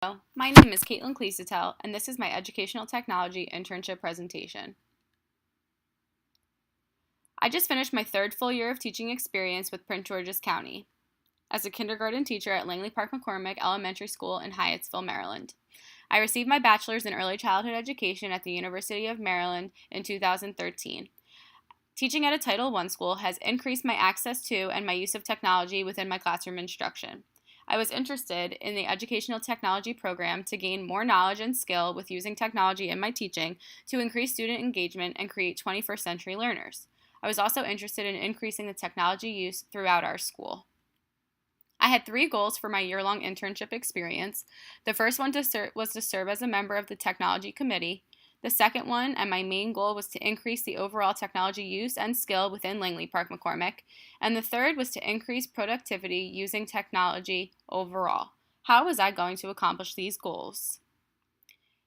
Hello, my name is Caitlin Cleesetel, and this is my Educational Technology Internship Presentation. I just finished my third full year of teaching experience with Prince George's County as a kindergarten teacher at Langley Park McCormick Elementary School in Hyattsville, Maryland. I received my bachelor's in early childhood education at the University of Maryland in 2013. Teaching at a Title I school has increased my access to and my use of technology within my classroom instruction. I was interested in the educational technology program to gain more knowledge and skill with using technology in my teaching to increase student engagement and create 21st century learners. I was also interested in increasing the technology use throughout our school. I had 3 goals for my year-long internship experience. The first one was to serve as a member of the technology committee. The second one, and my main goal, was to increase the overall technology use and skill within Langley Park McCormick. And the third was to increase productivity using technology overall. How was I going to accomplish these goals?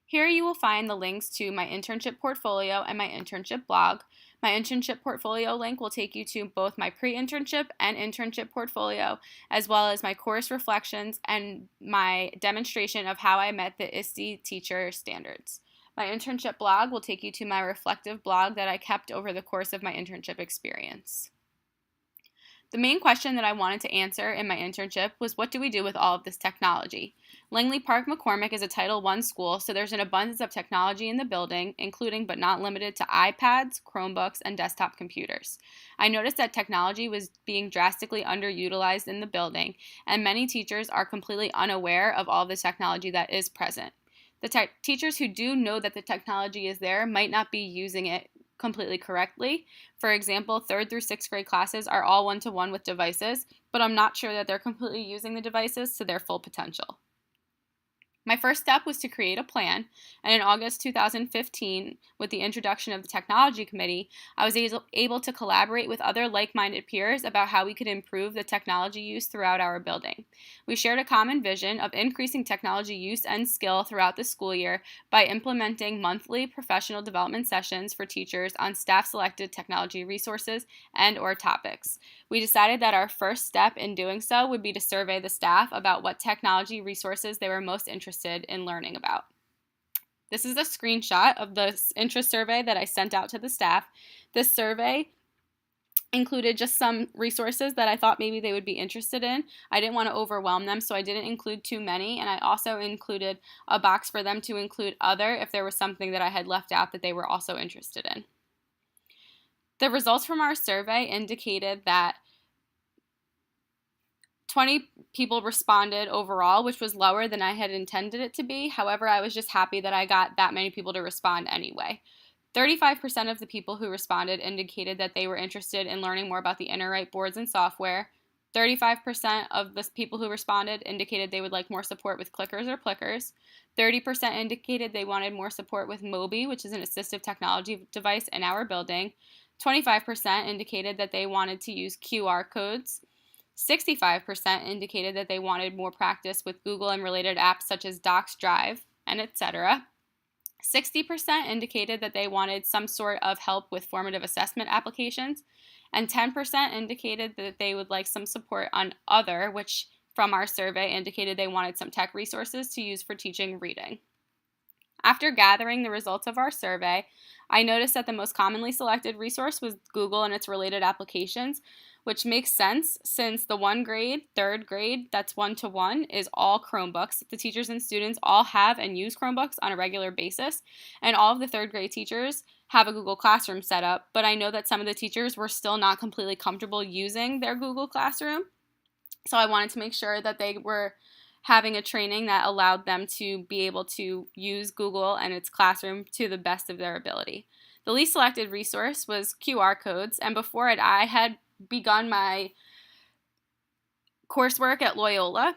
Here you will find the links to my internship portfolio and my internship blog. My internship portfolio link will take you to both my pre-internship and internship portfolio, as well as my course reflections and my demonstration of how I met the ISTE teacher standards. My internship blog will take you to my reflective blog that I kept over the course of my internship experience. The main question that I wanted to answer in my internship was, what do we do with all of this technology? Langley Park McCormick is a Title I school, so there's an abundance of technology in the building, including but not limited to iPads, Chromebooks, and desktop computers. I noticed that technology was being drastically underutilized in the building, and many teachers are completely unaware of all the technology that is present. The teachers who do know that the technology is there might not be using it completely correctly. For example, 3rd through 6th grade classes are all one-to-one with devices, but I'm not sure that they're completely using the devices to their full potential. My first step was to create a plan, and in August 2015, with the introduction of the Technology Committee, I was able to collaborate with other like-minded peers about how we could improve the technology use throughout our building. We shared a common vision of increasing technology use and skill throughout the school year by implementing monthly professional development sessions for teachers on staff-selected technology resources and/or topics. We decided that our first step in doing so would be to survey the staff about what technology resources they were most interested in learning about. This is a screenshot of the interest survey that I sent out to the staff. This survey included just some resources that I thought maybe they would be interested in. I didn't want to overwhelm them, so I didn't include too many, and I also included a box for them to include other if there was something that I had left out that they were also interested in. The results from our survey indicated that 20 people responded overall, which was lower than I had intended it to be. However, I was just happy that I got that many people to respond anyway. 35% of the people who responded indicated that they were interested in learning more about the InterWrite boards and software. 35% of the people who responded indicated they would like more support with clickers or plickers. 30% indicated they wanted more support with Mobi, which is an assistive technology device in our building. 25% indicated that they wanted to use QR codes. 65% indicated that they wanted more practice with Google and related apps such as Docs, Drive, and etc. 60% indicated that they wanted some sort of help with formative assessment applications, and 10% indicated that they would like some support on other, which from our survey indicated they wanted some tech resources to use for teaching reading. After gathering the results of our survey, I noticed that the most commonly selected resource was Google and its related applications, which makes sense since the 1 grade, 3rd grade, that's one-to-one, is all Chromebooks. The teachers and students all have and use Chromebooks on a regular basis, and all of the 3rd grade teachers have a Google Classroom set up, but I know that some of the teachers were still not completely comfortable using their Google Classroom, so I wanted to make sure that they were having a training that allowed them to be able to use Google and its classroom to the best of their ability. The least selected resource was QR codes, and before it, I had begun my coursework at Loyola.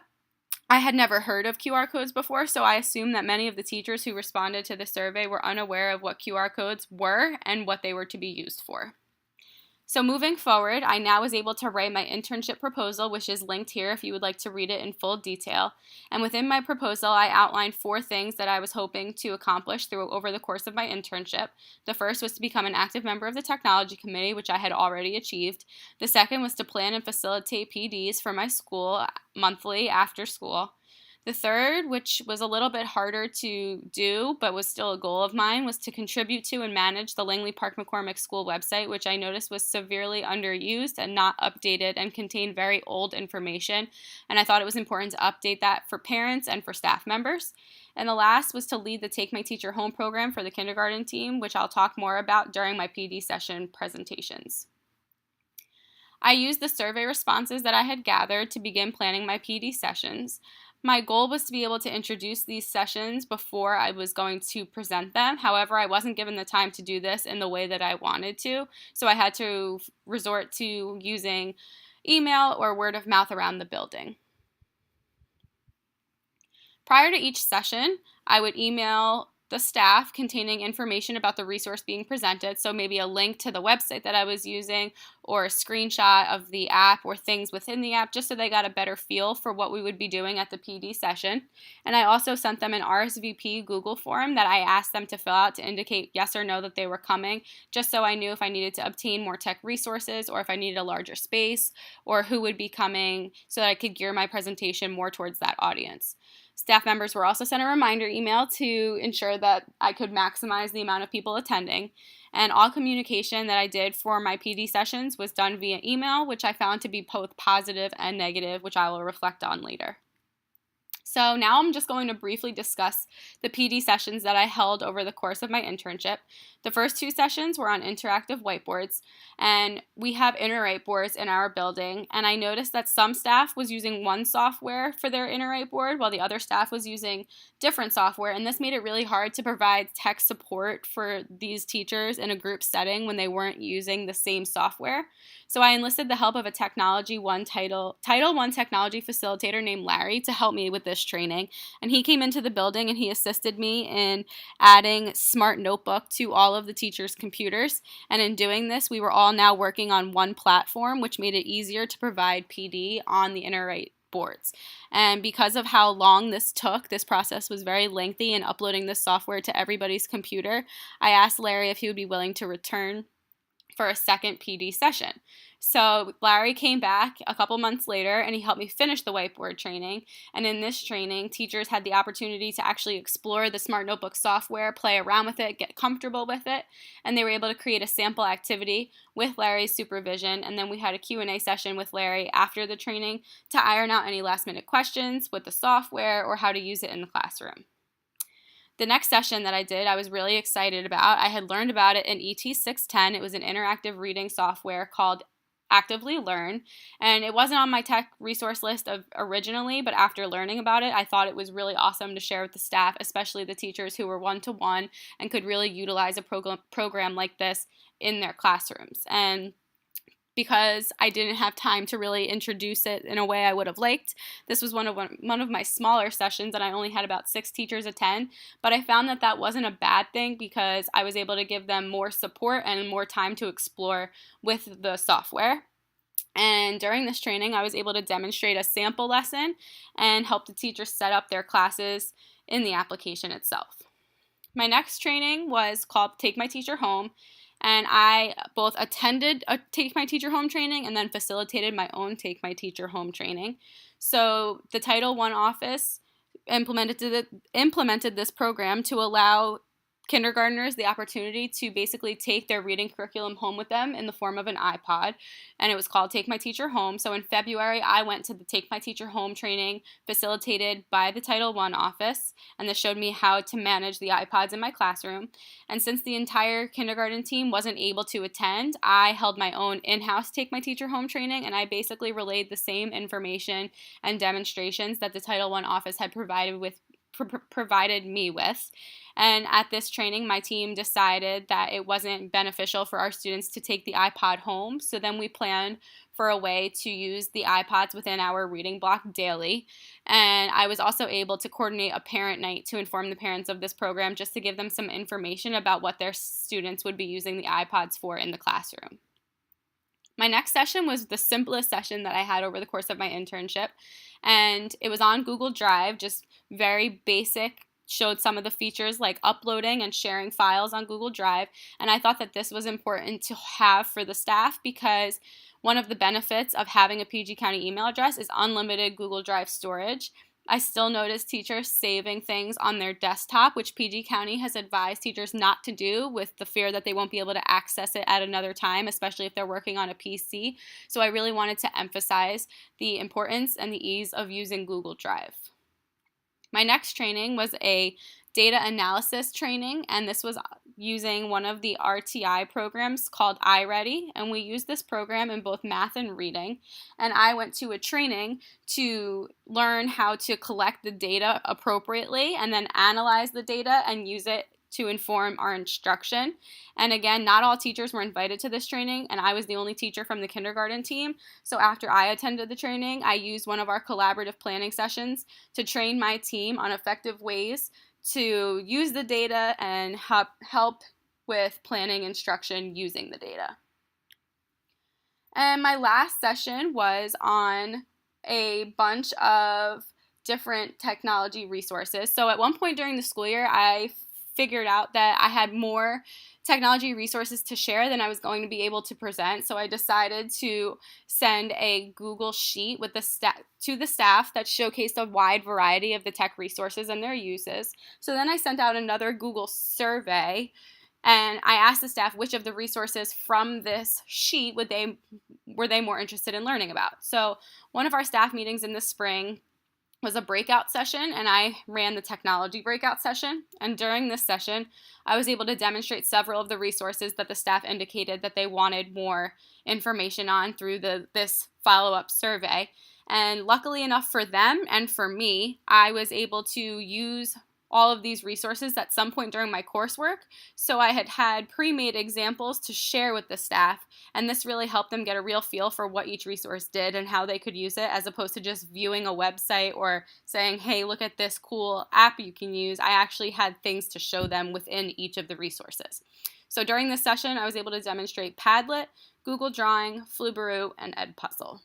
I had never heard of QR codes before, so I assumed that many of the teachers who responded to the survey were unaware of what QR codes were and what they were to be used for. So moving forward, I now was able to write my internship proposal, which is linked here if you would like to read it in full detail. And within my proposal, I outlined 4 things that I was hoping to accomplish over the course of my internship. The first was to become an active member of the Technology Committee, which I had already achieved. The second was to plan and facilitate PDs for my school monthly after school. The third, which was a little bit harder to do, but was still a goal of mine, was to contribute to and manage the Langley Park McCormick School website, which I noticed was severely underused and not updated and contained very old information. And I thought it was important to update that for parents and for staff members. And the last was to lead the Take My Teacher Home program for the kindergarten team, which I'll talk more about during my PD session presentations. I used the survey responses that I had gathered to begin planning my PD sessions. My goal was to be able to introduce these sessions before I was going to present them. However, I wasn't given the time to do this in the way that I wanted to, so I had to resort to using email or word of mouth around the building. Prior to each session, I would email the staff containing information about the resource being presented, so maybe a link to the website that I was using or a screenshot of the app or things within the app, just so they got a better feel for what we would be doing at the PD session. And I also sent them an RSVP Google form that I asked them to fill out to indicate yes or no that they were coming, just so I knew if I needed to obtain more tech resources or if I needed a larger space or who would be coming, so that I could gear my presentation more towards that audience. Staff members were also sent a reminder email to ensure that I could maximize the amount of people attending. And all communication that I did for my PD sessions was done via email, which I found to be both positive and negative, which I will reflect on later. So now I'm just going to briefly discuss the PD sessions that I held over the course of my internship. The first two sessions were on interactive whiteboards, and we have InterWrite boards in our building, and I noticed that some staff was using one software for their InterWrite board while the other staff was using different software, and this made it really hard to provide tech support for these teachers in a group setting when they weren't using the same software. So I enlisted the help of a Title I technology facilitator named Larry to help me with this training, and he came into the building and he assisted me in adding Smart Notebook to all of the teachers' computers, and in doing this we were all now working on one platform, which made it easier to provide PD on the InterWrite boards. And because of how long this took, this process was very lengthy in uploading this software to everybody's computer, I asked Larry if he would be willing to return for a second PD session. So Larry came back a couple months later and he helped me finish the whiteboard training. And in this training, teachers had the opportunity to actually explore the Smart Notebook software, play around with it, get comfortable with it, and they were able to create a sample activity with Larry's supervision. And then we had a Q&A session with Larry after the training to iron out any last-minute questions with the software or how to use it in the classroom. The next session that I did, I was really excited about. I had learned about it in ET 610. It was an interactive reading software called Actively Learn, and it wasn't on my tech resource list originally, but after learning about it, I thought it was really awesome to share with the staff, especially the teachers who were one-to-one and could really utilize a program like this in their classrooms. And because I didn't have time to really introduce it in a way I would have liked, this was one of my smaller sessions, and I only had about 6 teachers attend, but I found that that wasn't a bad thing because I was able to give them more support and more time to explore with the software. And during this training, I was able to demonstrate a sample lesson and help the teachers set up their classes in the application itself. My next training was called Take My Teacher Home, and I both attended a Take My Teacher Home training and then facilitated my own Take My Teacher Home training. So the Title I office implemented this program to allow kindergartners the opportunity to basically take their reading curriculum home with them in the form of an iPod, and it was called Take My Teacher Home. So in February, I went to the Take My Teacher Home training facilitated by the Title I office, and this showed me how to manage the iPods in my classroom. And since the entire kindergarten team wasn't able to attend, I held my own in-house Take My Teacher Home training, and I basically relayed the same information and demonstrations that the Title I office had provided me with. And at this training, my team decided that it wasn't beneficial for our students to take the iPod home, so then we planned for a way to use the iPods within our reading block daily. And I was also able to coordinate a parent night to inform the parents of this program, just to give them some information about what their students would be using the iPods for in the classroom. My next session was the simplest session that I had over the course of my internship, and it was on Google Drive, just very basic, showed some of the features like uploading and sharing files on Google Drive, and I thought that this was important to have for the staff because one of the benefits of having a PG County email address is unlimited Google Drive storage. I still notice teachers saving things on their desktop, which PG County has advised teachers not to do with the fear that they won't be able to access it at another time, especially if they're working on a PC. So I really wanted to emphasize the importance and the ease of using Google Drive. My next training was a data analysis training, and this was using one of the RTI programs called iReady, and we used this program in both math and reading. And I went to a training to learn how to collect the data appropriately and then analyze the data and use it to inform our instruction. And again, not all teachers were invited to this training, and I was the only teacher from the kindergarten team. So after I attended the training, I used one of our collaborative planning sessions to train my team on effective ways to use the data and help with planning instruction using the data. And my last session was on a bunch of different technology resources. So at one point during the school year, I figured out that I had more technology resources to share than I was going to be able to present. So I decided to send a Google Sheet with to the staff that showcased a wide variety of the tech resources and their uses. So then I sent out another Google survey, and I asked the staff which of the resources from this sheet were they more interested in learning about. So one of our staff meetings in the spring was a breakout session, and I ran the technology breakout session. And during this session, I was able to demonstrate several of the resources that the staff indicated that they wanted more information on through this follow-up survey. And luckily enough for them and for me, I was able to use all of these resources at some point during my coursework. So I had pre-made examples to share with the staff, and this really helped them get a real feel for what each resource did and how they could use it, as opposed to just viewing a website or saying, hey, look at this cool app you can use. I actually had things to show them within each of the resources. So during this session, I was able to demonstrate Padlet, Google Drawing, Flubaroo, and Edpuzzle.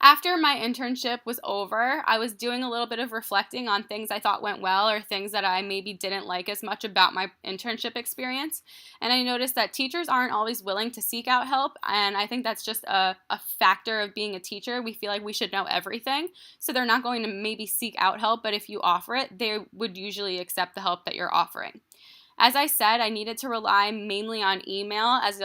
After my internship was over, I was doing a little bit of reflecting on things I thought went well or things that I maybe didn't like as much about my internship experience. And I noticed that teachers aren't always willing to seek out help, and I think that's just a factor of being a teacher. We feel like we should know everything, so they're not going to maybe seek out help, but if you offer it, they would usually accept the help that you're offering. As I said, I needed to rely mainly on email as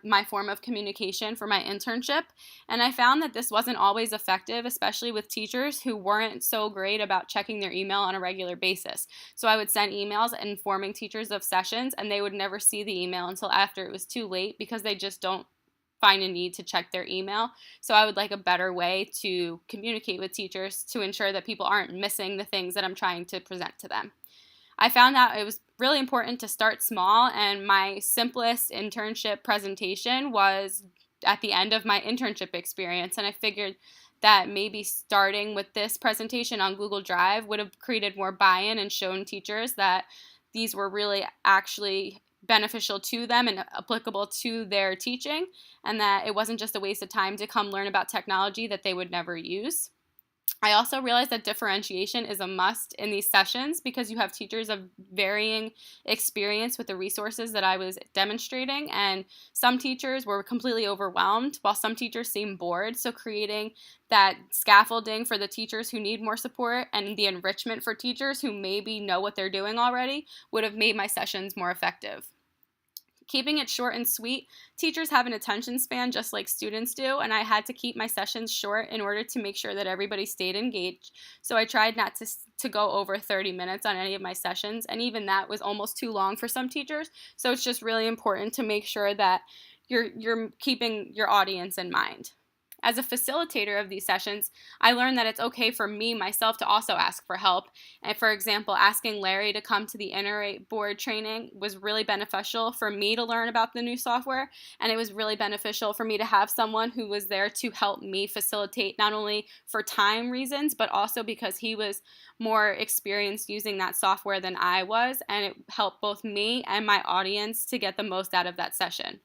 my form of communication for my internship, and I found that this wasn't always effective, especially with teachers who weren't so great about checking their email on a regular basis. So I would send emails informing teachers of sessions, and they would never see the email until after it was too late because they just don't find a need to check their email. So I would like a better way to communicate with teachers to ensure that people aren't missing the things that I'm trying to present to them. I found that it was really important to start small, and my simplest internship presentation was at the end of my internship experience, and I figured that maybe starting with this presentation on Google Drive would have created more buy-in and shown teachers that these were really actually beneficial to them and applicable to their teaching, and that it wasn't just a waste of time to come learn about technology that they would never use. I also realized that differentiation is a must in these sessions because you have teachers of varying experience with the resources that I was demonstrating, and some teachers were completely overwhelmed while some teachers seemed bored. So creating that scaffolding for the teachers who need more support and the enrichment for teachers who maybe know what they're doing already would have made my sessions more effective. Keeping it short and sweet, teachers have an attention span just like students do, and I had to keep my sessions short in order to make sure that everybody stayed engaged. So I tried not to go over 30 minutes on any of my sessions, and even that was almost too long for some teachers. So it's just really important to make sure that you're keeping your audience in mind. As a facilitator of these sessions, I learned that it's okay for me, myself, to also ask for help. And for example, asking Larry to come to the Iterate board training was really beneficial for me to learn about the new software, and it was really beneficial for me to have someone who was there to help me facilitate, not only for time reasons, but also because he was more experienced using that software than I was, and it helped both me and my audience to get the most out of that session.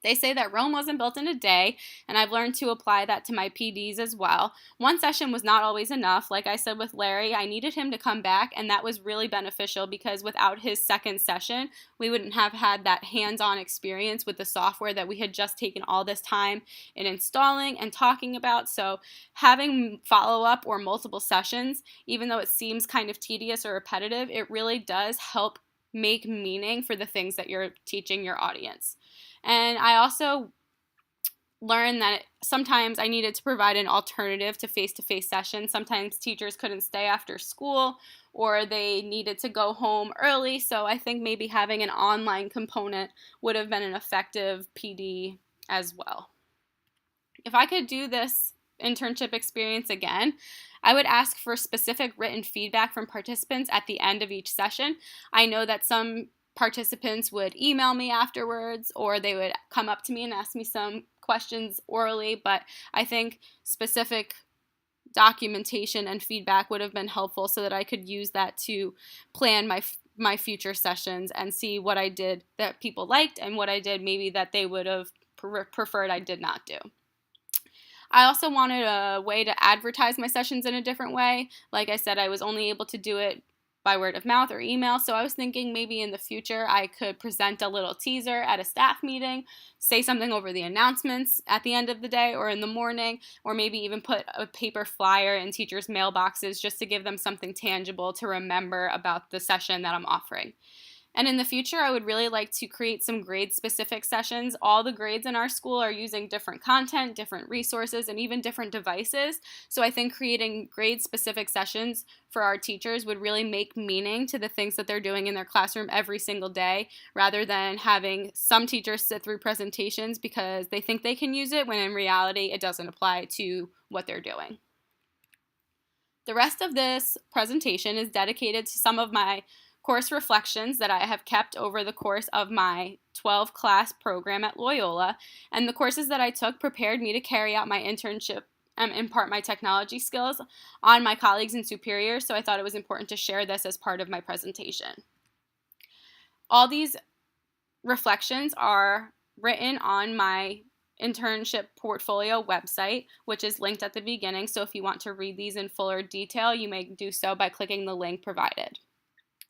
They say that Rome wasn't built in a day, and I've learned to apply that to my PDs as well. One session was not always enough. Like I said with Larry, I needed him to come back, and that was really beneficial because without his second session, we wouldn't have had that hands-on experience with the software that we had just taken all this time in installing and talking about. So having follow-up or multiple sessions, even though it seems kind of tedious or repetitive, it really does help make meaning for the things that you're teaching your audience. And I also learned that sometimes I needed to provide an alternative to face-to-face sessions. Sometimes teachers couldn't stay after school or they needed to go home early. So I think maybe having an online component would have been an effective PD as well. If I could do this internship experience again, I would ask for specific written feedback from participants at the end of each session. I know that some participants would email me afterwards or they would come up to me and ask me some questions orally, but I think specific documentation and feedback would have been helpful so that I could use that to plan my future sessions and see what I did that people liked and what I did maybe that they would have preferred I did not do. I also wanted a way to advertise my sessions in a different way. Like I said, I was only able to do it by word of mouth or email, so I was thinking maybe in the future I could present a little teaser at a staff meeting, say something over the announcements at the end of the day or in the morning, or maybe even put a paper flyer in teachers' mailboxes just to give them something tangible to remember about the session that I'm offering. And in the future, I would really like to create some grade-specific sessions. All the grades in our school are using different content, different resources, and even different devices. So I think creating grade-specific sessions for our teachers would really make meaning to the things that they're doing in their classroom every single day, rather than having some teachers sit through presentations because they think they can use it, when in reality it doesn't apply to what they're doing. The rest of this presentation is dedicated to some of my course reflections that I have kept over the course of my 12-class program at Loyola, and the courses that I took prepared me to carry out my internship and impart my technology skills on my colleagues and superiors, so I thought it was important to share this as part of my presentation. All these reflections are written on my internship portfolio website, which is linked at the beginning, so if you want to read these in fuller detail, you may do so by clicking the link provided.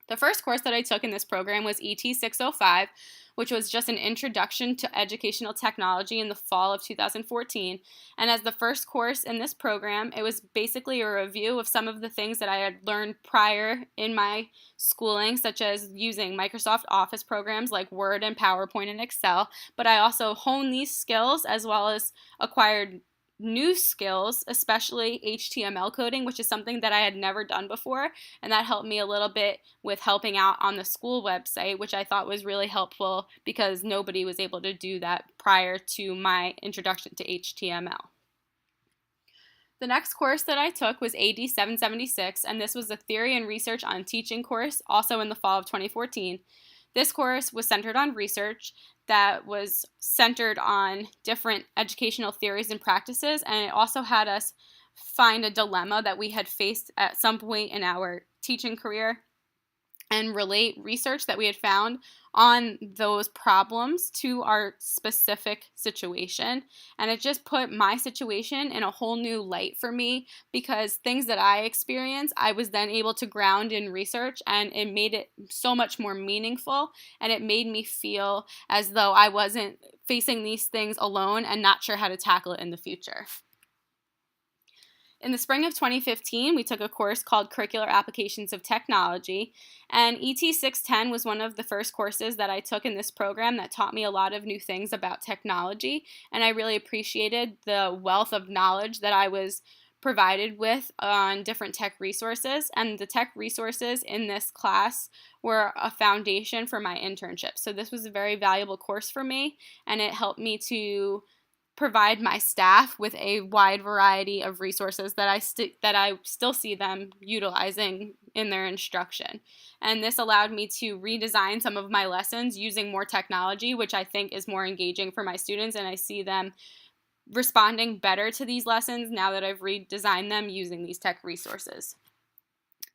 The first course that I took in this program was ET 605, which was just an introduction to educational technology in the fall of 2014. And as the first course in this program, it was basically a review of some of the things that I had learned prior in my schooling, such as using Microsoft Office programs like Word and PowerPoint and Excel. But I also honed these skills as well as acquired new skills, especially HTML coding, which is something that I had never done before, and that helped me a little bit with helping out on the school website, which I thought was really helpful because nobody was able to do that prior to my introduction to HTML. The next course that I took was AD 776, and this was a theory and research on teaching course, also in the fall of 2014. This course was centered on research that was centered on different educational theories and practices, and it also had us find a dilemma that we had faced at some point in our teaching career and relate research that we had found on those problems to our specific situation. And it just put my situation in a whole new light for me, because things that I experienced, I was then able to ground in research, and it made it so much more meaningful, and it made me feel as though I wasn't facing these things alone and not sure how to tackle it in the future. In the spring of 2015, we took a course called Curricular Applications of Technology, and ET 610 was one of the first courses that I took in this program that taught me a lot of new things about technology, and I really appreciated the wealth of knowledge that I was provided with on different tech resources, and the tech resources in this class were a foundation for my internship. So this was a very valuable course for me, and it helped me to provide my staff with a wide variety of resources that I still see them utilizing in their instruction. And this allowed me to redesign some of my lessons using more technology, which I think is more engaging for my students, and I see them responding better to these lessons now that I've redesigned them using these tech resources.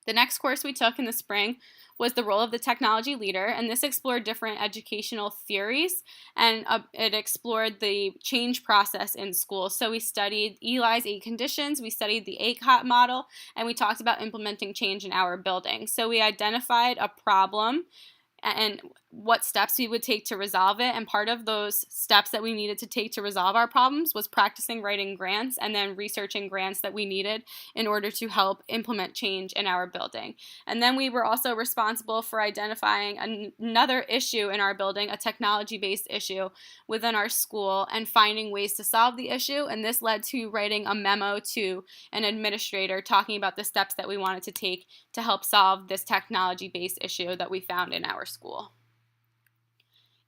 The next course we took in the spring was the role of the technology leader, and this explored different educational theories, and it explored the change process in schools. So we studied Eli's 8 conditions, we studied the ACOT model, and we talked about implementing change in our building. So we identified a problem and what steps we would take to resolve it. And part of those steps that we needed to take to resolve our problems was practicing writing grants and then researching grants that we needed in order to help implement change in our building. And then we were also responsible for identifying another issue in our building, a technology-based issue within our school, and finding ways to solve the issue. And this led to writing a memo to an administrator talking about the steps that we wanted to take to help solve this technology-based issue that we found in our school.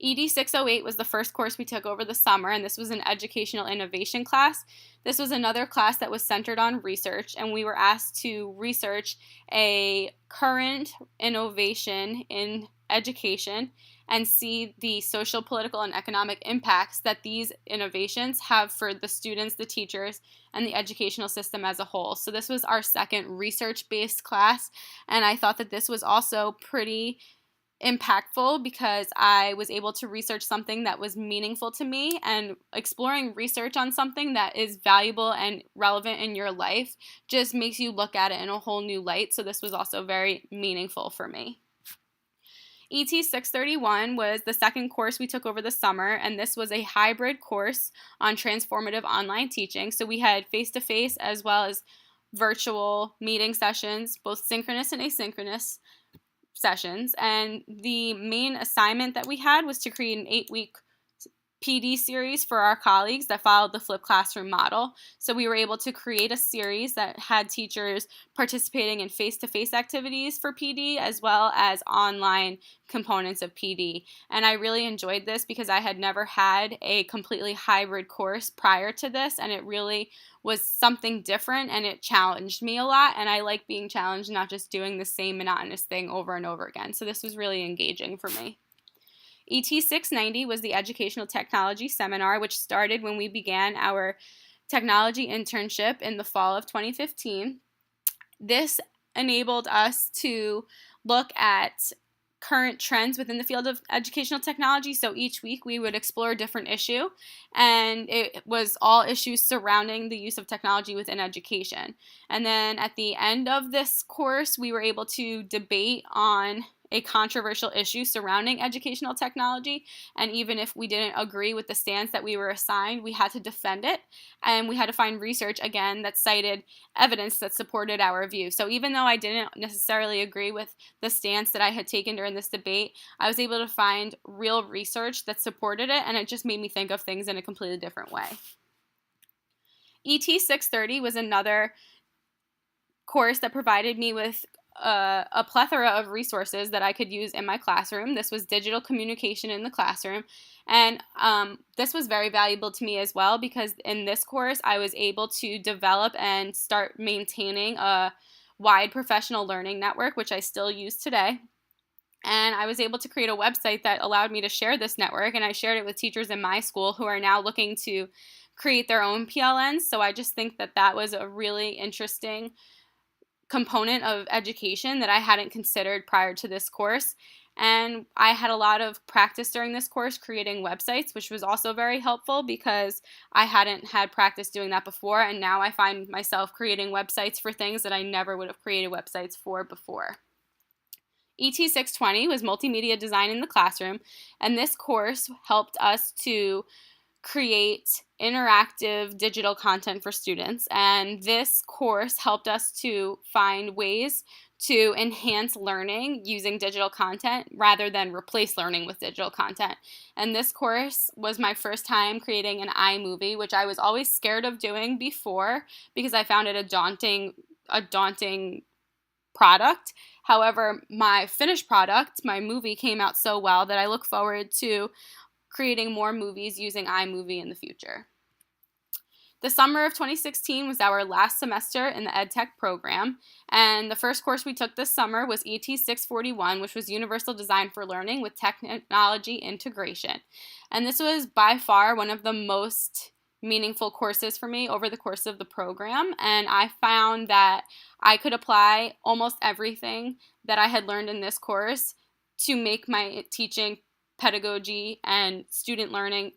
ED 608 was the first course we took over the summer, and this was an educational innovation class. This was another class that was centered on research, and we were asked to research a current innovation in education and see the social, political, and economic impacts that these innovations have for the students, the teachers, and the educational system as a whole. So this was our second research-based class, and I thought that this was also pretty impactful because I was able to research something that was meaningful to me, and exploring research on something that is valuable and relevant in your life just makes you look at it in a whole new light. So this was also very meaningful for me. ET 631 was the second course we took over the summer, and this was a hybrid course on transformative online teaching. So we had face-to-face as well as virtual meeting sessions, both synchronous and asynchronous sessions, and the main assignment that we had was to create an 8-week PD series for our colleagues that followed the flipped classroom model. So we were able to create a series that had teachers participating in face-to-face activities for PD as well as online components of PD. And I really enjoyed this because I had never had a completely hybrid course prior to this, and it really was something different, and it challenged me a lot, and I like being challenged, not just doing the same monotonous thing over and over again. So this was really engaging for me. ET 690 was the Educational Technology Seminar, which started when we began our technology internship in the fall of 2015. This enabled us to look at current trends within the field of educational technology. So each week we would explore a different issue, and it was all issues surrounding the use of technology within education. And then at the end of this course, we were able to debate on a controversial issue surrounding educational technology, and even if we didn't agree with the stance that we were assigned, we had to defend it, and we had to find research, again, that cited evidence that supported our view. So even though I didn't necessarily agree with the stance that I had taken during this debate, I was able to find real research that supported it, and it just made me think of things in a completely different way. ET 630 was another course that provided me with a plethora of resources that I could use in my classroom. This was digital communication in the classroom, and this was very valuable to me as well because in this course I was able to develop and start maintaining a wide professional learning network, which I still use today. And I was able to create a website that allowed me to share this network, and I shared it with teachers in my school who are now looking to create their own PLNs. So I just think that that was a really interesting component of education that I hadn't considered prior to this course. And I had a lot of practice during this course creating websites, which was also very helpful because I hadn't had practice doing that before, and now I find myself creating websites for things that I never would have created websites for before. ET 620 was multimedia design in the classroom, and this course helped us to create interactive digital content for students, and this course helped us to find ways to enhance learning using digital content rather than replace learning with digital content. And this course was my first time creating an iMovie, which I was always scared of doing before because I found it a daunting product. However, my finished product, my movie, came out so well that I look forward to creating more movies using iMovie in the future. The summer of 2016 was our last semester in the EdTech program, and the first course we took this summer was ET 641, which was Universal Design for Learning with Technology Integration. And this was by far one of the most meaningful courses for me over the course of the program, and I found that I could apply almost everything that I had learned in this course to make my teaching, pedagogy, and student learning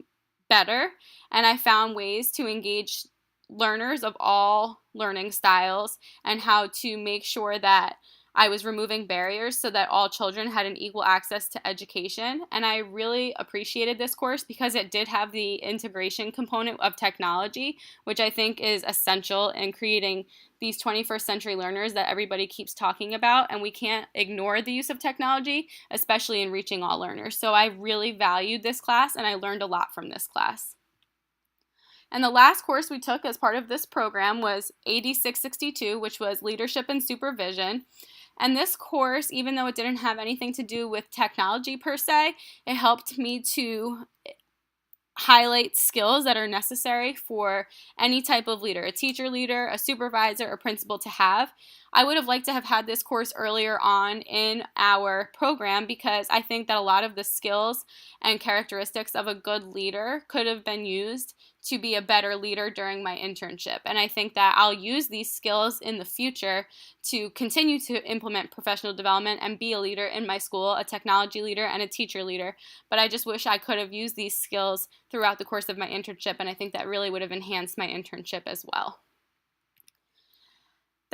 better. And I found ways to engage learners of all learning styles and how to make sure that I was removing barriers so that all children had an equal access to education. And I really appreciated this course because it did have the integration component of technology, which I think is essential in creating these 21st century learners that everybody keeps talking about. And we can't ignore the use of technology, especially in reaching all learners. So I really valued this class, and I learned a lot from this class. And the last course we took as part of this program was AD 662, which was Leadership and Supervision. And this course, even though it didn't have anything to do with technology per se, it helped me to highlight skills that are necessary for any type of leader, a teacher leader, a supervisor, or principal to have. I would have liked to have had this course earlier on in our program because I think that a lot of the skills and characteristics of a good leader could have been used to be a better leader during my internship. And I think that I'll use these skills in the future to continue to implement professional development and be a leader in my school, a technology leader and a teacher leader. But I just wish I could have used these skills throughout the course of my internship, and I think that really would have enhanced my internship as well.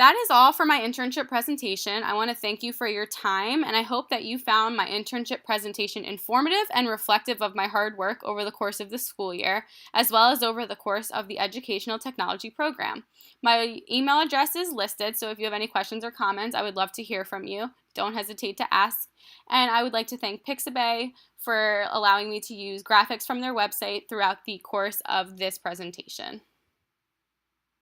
That is all for my internship presentation. I want to thank you for your time, and I hope that you found my internship presentation informative and reflective of my hard work over the course of the school year, as well as over the course of the educational technology program. My email address is listed, so if you have any questions or comments, I would love to hear from you. Don't hesitate to ask. And I would like to thank Pixabay for allowing me to use graphics from their website throughout the course of this presentation.